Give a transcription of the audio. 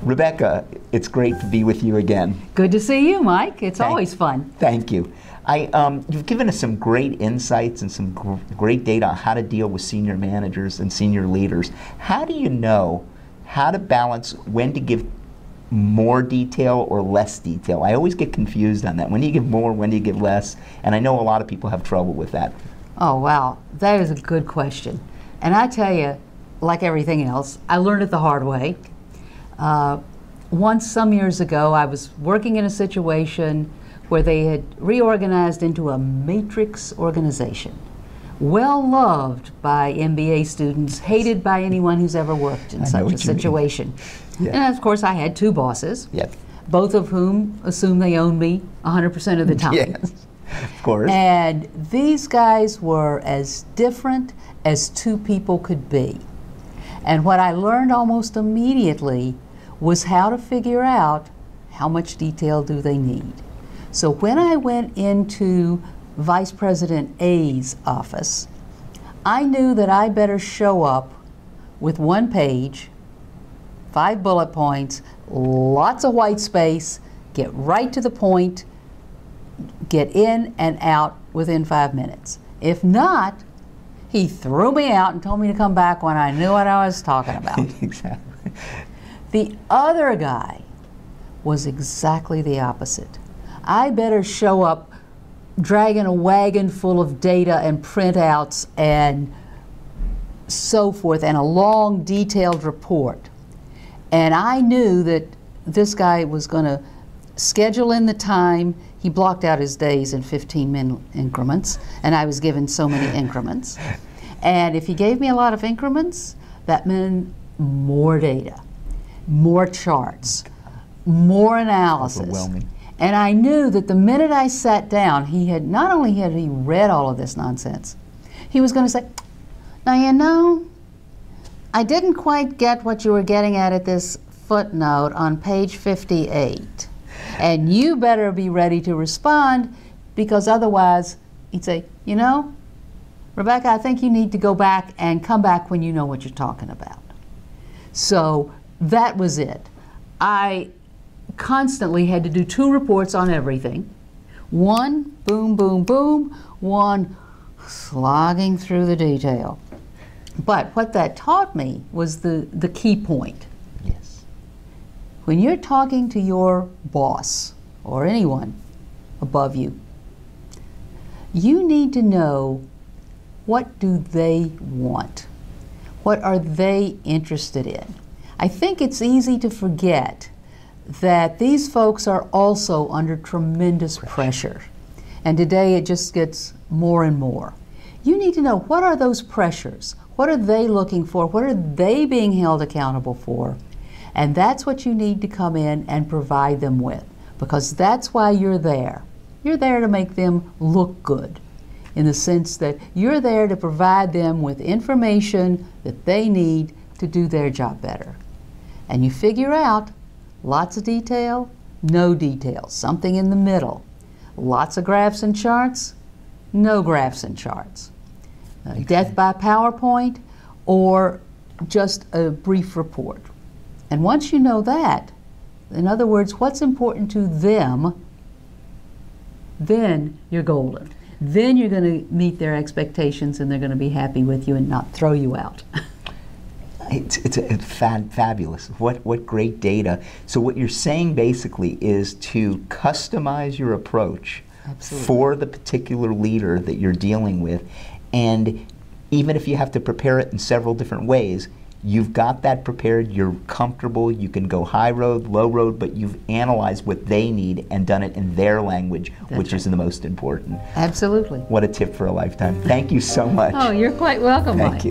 Rebecca, it's great to be with you again. Good to see you, Mike. It's always fun. Thank you. You've given us some great insights and some great data on how to deal with senior managers and senior leaders. How do you know how to balance when to give more detail or less detail? I always get confused on that. When do you give more, when do you give less? And I know a lot of people have trouble with that. Oh, wow. That is a good question. And I tell you, like everything else, I learned it the hard way. Once, some years ago, I was working in a situation where they had reorganized into a matrix organization. Well loved by MBA students, hated by anyone who's ever worked in such a situation. Yeah. And of course, I had two bosses, both of whom assume they own me 100% of the time. Yes, of course. And these guys were as different as two people could be. And what I learned almost immediately was how to figure out how much detail do they need. So when I went into Vice President A's office, I knew that I better show up with 1 page, 5 bullet points, lots of white space, get right to the point, get in and out within 5 minutes. If not, he threw me out and told me to come back when I knew what I was talking about. Exactly. The other guy was exactly the opposite. I better show up dragging a wagon full of data and printouts and so forth, and a long, detailed report. And I knew that this guy was going to schedule in the time. He blocked out his days in 15-minute increments, and I was given so many increments. And if he gave me a lot of increments, that meant more data, more charts, more analysis. Overwhelming. And I knew that the minute I sat down, he had not only had he read all of this nonsense, he was going to say, now you know, I didn't quite get what you were getting at this footnote on page 58. And you better be ready to respond, because otherwise he'd say, you know, Rebecca, I think you need to go back and come back when you know what you're talking about. So that was it. I constantly had to do 2 reports on everything. One, boom, boom, boom. One, slogging through the detail. But what that taught me was the key point. Yes. When you're talking to your boss or anyone above you, you need to know, what do they want? What are they interested in? I think it's easy to forget that these folks are also under tremendous pressure. And today it just gets more and more. You need to know, what are those pressures? What are they looking for? What are they being held accountable for? And that's what you need to come in and provide them with, because that's why you're there. You're there to make them look good, in the sense that you're there to provide them with information that they need to do their job better. And you figure out lots of detail, no detail, something in the middle. Lots of graphs and charts, no graphs and charts. Death by PowerPoint, or just a brief report. And once you know that, in other words, what's important to them, then you're golden. Then you're going to meet their expectations, and they're going to be happy with you and not throw you out. It's fabulous. What great data. So what you're saying basically is to customize your approach for the particular leader that you're dealing with, and even if you have to prepare it in several different ways, you've got that prepared, you're comfortable, you can go high road, low road, but you've analyzed what they need and done it in their language, which is the most important. Absolutely. What a tip for a lifetime. Thank you so much. Oh, you're quite welcome, Mike. Thank you.